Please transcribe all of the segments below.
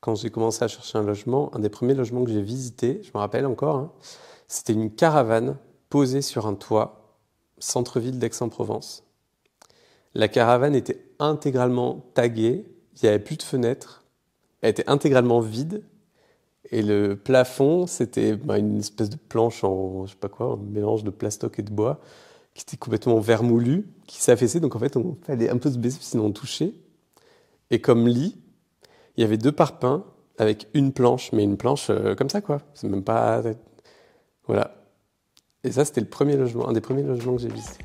quand j'ai commencé à chercher un logement, un des premiers logements que j'ai visité, je me rappelle encore, hein, c'était une caravane posée sur un toit, centre-ville d'Aix-en-Provence. La caravane était intégralement taguée, il n'y avait plus de fenêtres, elle était intégralement vide, et le plafond, c'était une espèce de planche en, je sais pas quoi, un mélange de plastoc et de bois, qui était complètement vermoulu, qui s'affaissait, donc en fait, on fallait un peu se baisser, sinon on touchait. Et comme lit, il y avait 2 parpaings avec une planche, mais une planche comme ça, quoi. C'est même pas... Voilà. Et ça, c'était le premier logement, un des premiers logements que j'ai visité.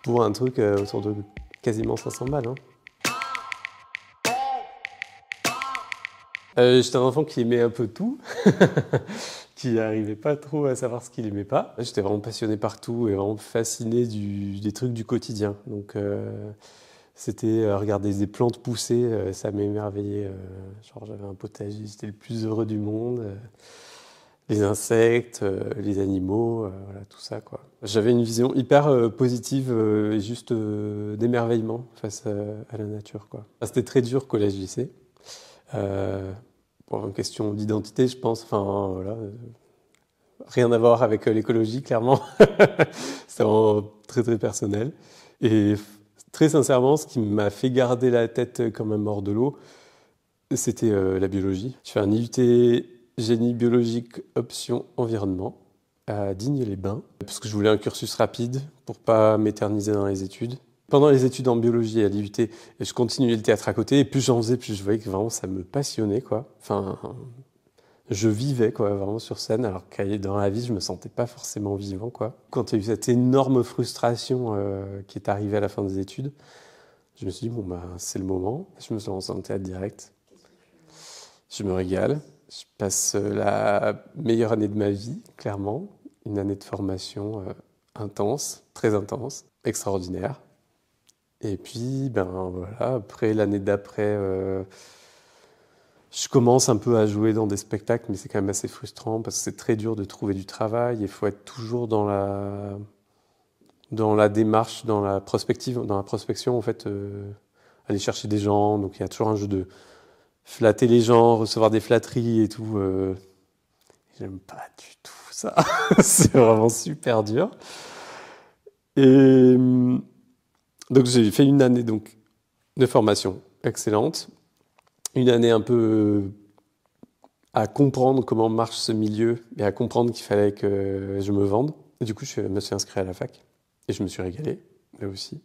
Pour un truc autour de quasiment 500 balles. Hein. J'étais un enfant qui aimait un peu tout, qui n'arrivait pas trop à savoir ce qu'il aimait pas. J'étais vraiment passionné par tout et vraiment fasciné des trucs du quotidien. Donc c'était regarder des plantes pousser, ça m'émerveillait. Genre j'avais un potager, j'étais le plus heureux du monde. Les insectes, les animaux, voilà, tout ça, quoi. J'avais une vision hyper positive et juste d'émerveillement face à la nature, quoi. C'était très dur collège-lycée. Pour une question d'identité, je pense. Enfin, voilà. Rien à voir avec l'écologie, clairement. C'est vraiment très, très personnel. Et très sincèrement, ce qui m'a fait garder la tête quand même hors de l'eau, c'était la biologie. Je fais un IUT génie biologique option environnement à Digne-les-Bains, parce que je voulais un cursus rapide pour pas m'éterniser dans les études. Pendant les études en biologie à l'IUT, je continuais le théâtre à côté, et plus j'en faisais, plus je voyais que vraiment ça me passionnait, quoi. Enfin, je vivais, quoi, vraiment sur scène, alors que dans la vie, je me sentais pas forcément vivant, quoi. Quand il y a eu cette énorme frustration qui est arrivée à la fin des études, je me suis dit, bon, bah, c'est le moment. Je me suis lancé en théâtre direct. Je me régale. Je passe la meilleure année de ma vie, clairement. Une année de formation intense, très intense, extraordinaire. Et puis, ben voilà, après, l'année d'après, je commence un peu à jouer dans des spectacles, mais c'est quand même assez frustrant parce que c'est très dur de trouver du travail. Il faut être toujours dans la démarche, dans la prospection, en fait, aller chercher des gens. Donc, il y a toujours un jeu de flatter les gens, recevoir des flatteries et tout. J'aime pas du tout ça. C'est vraiment super dur. Et donc j'ai fait une année donc de formation excellente, une année un peu à comprendre comment marche ce milieu et à comprendre qu'il fallait que je me vende. Et du coup, je me suis inscrit à la fac et je me suis régalé, là aussi.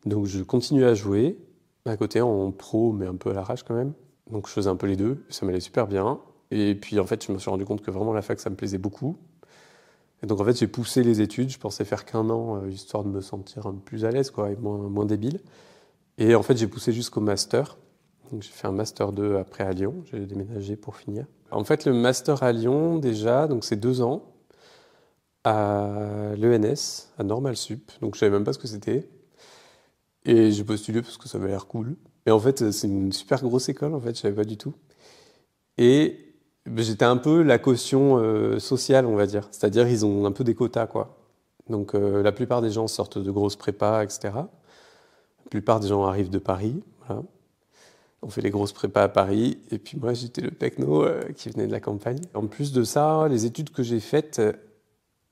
Donc je continue à jouer à côté en pro, mais un peu à l'arrache quand même. Donc je faisais un peu les deux, ça m'allait super bien. Et puis en fait, je me suis rendu compte que vraiment la fac, ça me plaisait beaucoup. Et donc en fait, j'ai poussé les études. Je pensais faire qu'1 an, histoire de me sentir un peu plus à l'aise, quoi, et moins débile. Et en fait, j'ai poussé jusqu'au master. Donc j'ai fait un master 2 après à Lyon. J'ai déménagé pour finir. En fait, le master à Lyon, déjà, donc c'est 2 ans à l'ENS, à Normal Sup. Donc je savais même pas ce que c'était. Et j'ai postulé parce que ça avait l'air cool. Et en fait, c'est une super grosse école, en fait, je savais pas du tout. Et j'étais un peu la caution sociale, on va dire. C'est-à-dire, ils ont un peu des quotas, quoi. Donc, la plupart des gens sortent de grosses prépas, etc. La plupart des gens arrivent de Paris, voilà. On fait les grosses prépas à Paris. Et puis moi, j'étais le pecno qui venait de la campagne. En plus de ça, les études que j'ai faites,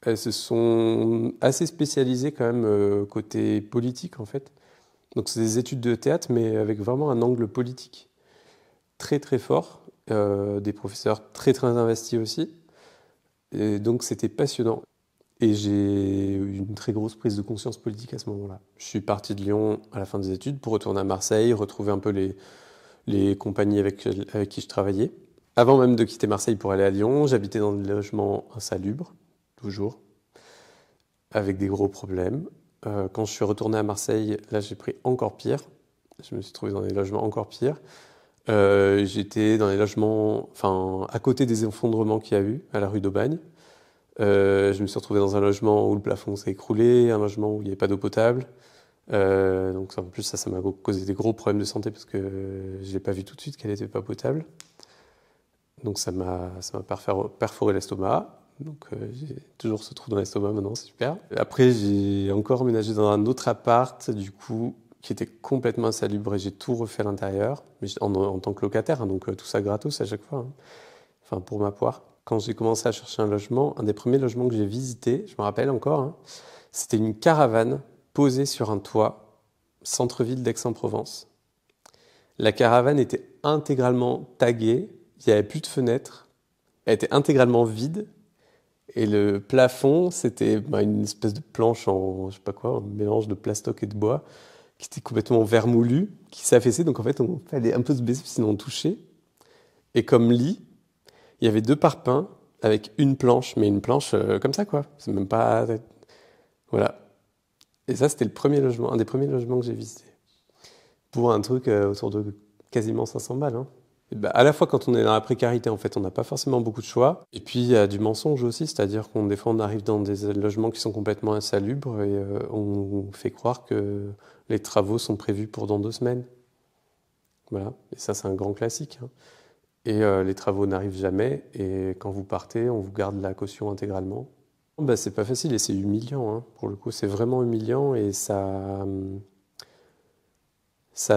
elles se sont assez spécialisées quand même côté politique, en fait. Donc, c'est des études de théâtre, mais avec vraiment un angle politique très, très fort. Des professeurs très très investis aussi. Et donc c'était passionnant. Et j'ai eu une très grosse prise de conscience politique à ce moment-là. Je suis parti de Lyon à la fin des études pour retourner à Marseille, retrouver un peu les compagnies avec qui je travaillais. Avant même de quitter Marseille pour aller à Lyon, j'habitais dans des logements insalubres, toujours, avec des gros problèmes. Quand je suis retourné à Marseille, là j'ai pris encore pire. Je me suis trouvé dans des logements encore pires. J'étais dans les logements, enfin, à côté des effondrements qu'il y a eu à la rue d'Aubagne. Je me suis retrouvé dans un logement où le plafond s'est écroulé, un logement où il n'y avait pas d'eau potable. Donc en plus, ça m'a causé des gros problèmes de santé parce que je l'ai pas vu tout de suite qu'elle n'était pas potable. Donc ça m'a perforé l'estomac. Donc j'ai toujours ce trou dans l'estomac maintenant, c'est super. Après, j'ai encore emménagé dans un autre appart, du coup, qui était complètement insalubre et j'ai tout refait à l'intérieur, mais en tant que locataire, hein, donc tout ça gratos à chaque fois, hein. Enfin pour ma part. Quand j'ai commencé à chercher un logement, un des premiers logements que j'ai visité, je me rappelle encore, hein, c'était une caravane posée sur un toit, centre-ville d'Aix-en-Provence. La caravane était intégralement taguée, il n'y avait plus de fenêtres, elle était intégralement vide, et le plafond, c'était une espèce de planche en, je sais pas quoi, un mélange de plastoc et de bois, qui était complètement vermoulu, qui s'affaissait, donc en fait, on fallait un peu se baisser, sinon on touchait. Et comme lit, il y avait 2 parpaings avec une planche, mais une planche comme ça, quoi. C'est même pas... Voilà. Et ça, c'était le premier logement, un des premiers logements que j'ai visité. Pour un truc autour de quasiment 500 balles, hein. Et bah, à la fois, quand on est dans la précarité, en fait, on n'a pas forcément beaucoup de choix. Et puis, il y a du mensonge aussi, c'est-à-dire qu'on des fois, on arrive dans des logements qui sont complètement insalubres et on fait croire que les travaux sont prévus pour dans 2 semaines. Voilà. Et ça, c'est un grand classique, hein. Et les travaux n'arrivent jamais. Et quand vous partez, on vous garde la caution intégralement. Bah, c'est pas facile et c'est humiliant, hein. Pour le coup, c'est vraiment humiliant et ça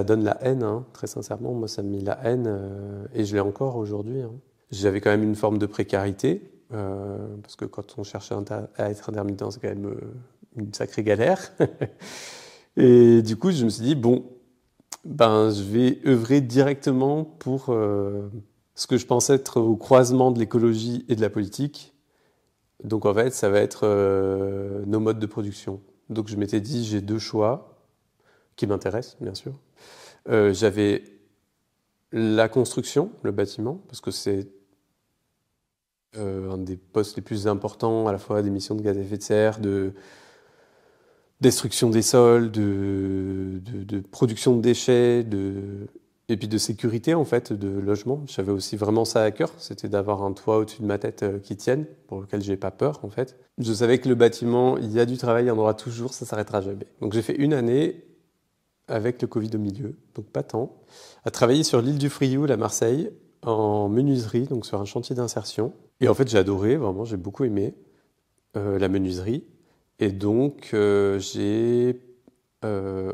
donne la haine, hein. Très sincèrement. Moi, ça me met la haine et je l'ai encore aujourd'hui, hein. J'avais quand même une forme de précarité parce que quand on cherche à être intermittent, c'est quand même une sacrée galère. Et du coup, je me suis dit, bon, ben, je vais œuvrer directement pour ce que je pense être au croisement de l'écologie et de la politique. Donc en fait, ça va être nos modes de production. Donc je m'étais dit, j'ai 2 choix qui m'intéressent, bien sûr. J'avais la construction, le bâtiment, parce que c'est un des postes les plus importants, à la fois d'émissions de gaz à effet de serre, de destruction des sols, de production de déchets, et puis de sécurité en fait, de logement. J'avais aussi vraiment ça à cœur, c'était d'avoir un toit au-dessus de ma tête qui tienne, pour lequel j'ai pas peur en fait. Je savais que le bâtiment, il y a du travail, il y en aura toujours, ça s'arrêtera jamais. Donc j'ai fait une année avec le Covid au milieu, donc pas tant, à travailler sur l'île du Frioul à Marseille, en menuiserie, donc sur un chantier d'insertion. Et en fait j'ai adoré, vraiment j'ai beaucoup aimé la menuiserie. Et donc, j'ai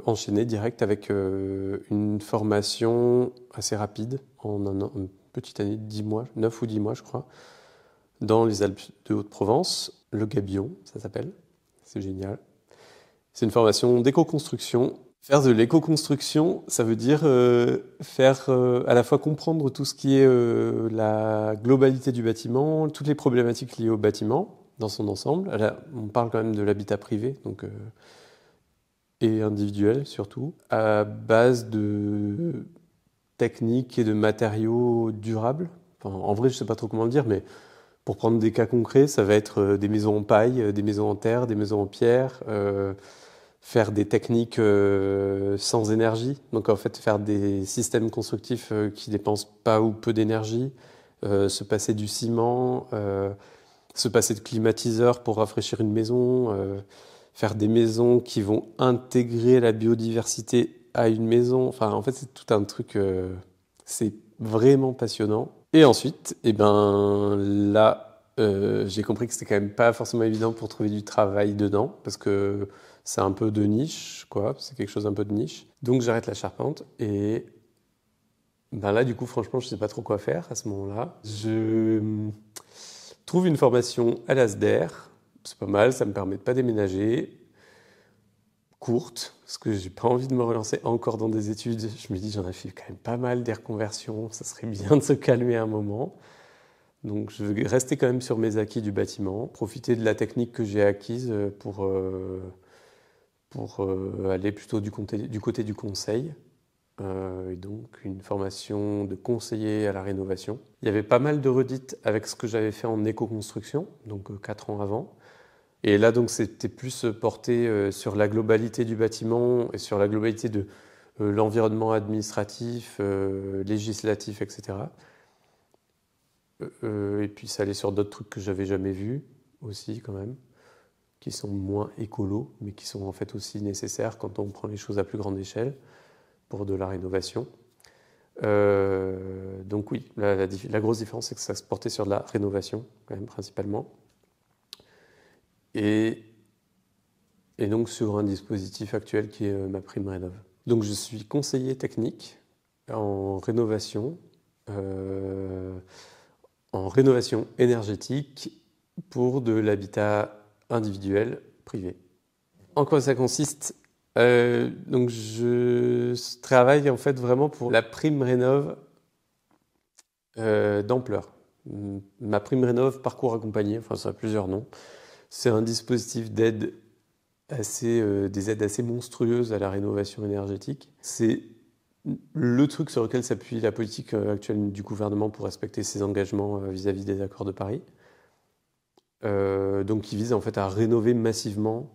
enchaîné direct avec une formation assez rapide, en une petite année de 10 mois, 9 ou 10 mois, je crois, dans les Alpes de Haute-Provence, le Gabillon, ça s'appelle. C'est génial. C'est une formation d'éco-construction. Faire de l'éco-construction, ça veut dire faire à la fois comprendre tout ce qui est la globalité du bâtiment, toutes les problématiques liées au bâtiment, dans son ensemble. Là, on parle quand même de l'habitat privé, donc, et individuel surtout, à base de techniques et de matériaux durables. Enfin, en vrai, je ne sais pas trop comment le dire, mais pour prendre des cas concrets, ça va être des maisons en paille, des maisons en terre, des maisons en pierre, faire des techniques sans énergie, donc en fait faire des systèmes constructifs qui dépensent pas ou peu d'énergie, se passer du ciment, se passer de climatiseur pour rafraîchir une maison, faire des maisons qui vont intégrer la biodiversité à une maison. Enfin, en fait, c'est tout un truc, c'est vraiment passionnant. Et ensuite, eh ben, là, j'ai compris que c'était quand même pas forcément évident pour trouver du travail dedans, parce que c'est un peu de niche, quoi. C'est quelque chose un peu de niche. Donc, j'arrête la charpente et ben là, du coup, franchement, je sais pas trop quoi faire à ce moment-là. Je trouve une formation à l'ASDER, c'est pas mal, ça me permet de pas déménager, courte, parce que j'ai pas envie de me relancer encore dans des études. Je me dis, j'en ai fait quand même pas mal des reconversions, ça serait bien de se calmer un moment. Donc je vais rester quand même sur mes acquis du bâtiment, profiter de la technique que j'ai acquise pour aller plutôt du côté du conseil. Et donc une formation de conseiller à la rénovation. Il y avait pas mal de redites avec ce que j'avais fait en éco-construction, donc 4 ans avant. Et là, donc, c'était plus porté sur la globalité du bâtiment et sur la globalité de l'environnement administratif, législatif, etc. Et puis, ça allait sur d'autres trucs que j'avais jamais vus aussi, quand même, qui sont moins écolos, mais qui sont en fait aussi nécessaires quand on prend les choses à plus grande échelle pour de la rénovation. Donc oui, la grosse différence, c'est que ça se portait sur de la rénovation, quand même, principalement. Et donc sur un dispositif actuel qui est ma prime rénov'. Donc je suis conseiller technique en euh, rénovation énergétique pour de l'habitat individuel privé. En quoi ça consiste? Donc je travaille en fait vraiment pour la prime rénov d'ampleur. Ma prime rénov parcours accompagné, enfin ça a plusieurs noms. C'est un dispositif d'aide des aides assez monstrueuses à la rénovation énergétique. C'est le truc sur lequel s'appuie la politique actuelle du gouvernement pour respecter ses engagements vis-à-vis des accords de Paris. Donc qui vise en fait à rénover massivement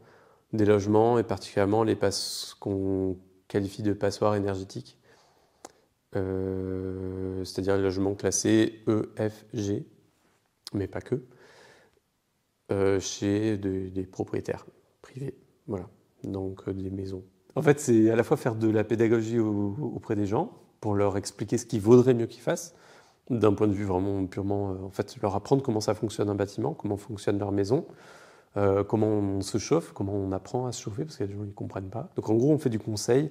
des logements et particulièrement ce qu'on qualifie de passoires énergétiques, c'est-à-dire les logements classés E, F, G, mais pas que, chez des propriétaires privés, voilà, donc des maisons. En fait, c'est à la fois faire de la pédagogie auprès des gens pour leur expliquer ce qu'il vaudrait mieux qu'ils fassent, d'un point de vue vraiment purement, en fait, leur apprendre comment ça fonctionne un bâtiment, comment fonctionne leur maison, comment on se chauffe, comment on apprend à se chauffer, parce qu'il y a des gens qui ne comprennent pas. Donc en gros, on fait du conseil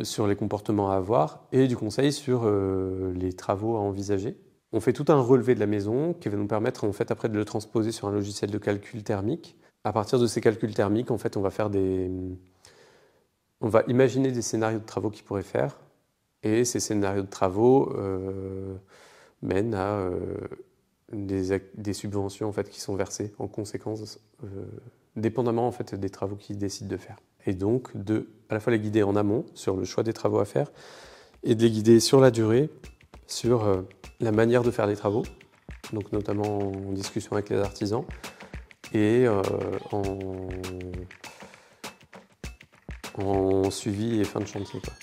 sur les comportements à avoir et du conseil sur les travaux à envisager. On fait tout un relevé de la maison qui va nous permettre en fait après de le transposer sur un logiciel de calcul thermique. À partir de ces calculs thermiques, en fait, on va imaginer des scénarios de travaux qu'ils pourraient faire et ces scénarios de travaux mènent à des subventions en fait qui sont versées en conséquence, dépendamment en fait des travaux qu'ils décident de faire. Et donc à la fois les guider en amont sur le choix des travaux à faire et de les guider sur la durée sur la manière de faire les travaux, donc notamment en discussion avec les artisans et en suivi et fin de chantier, quoi.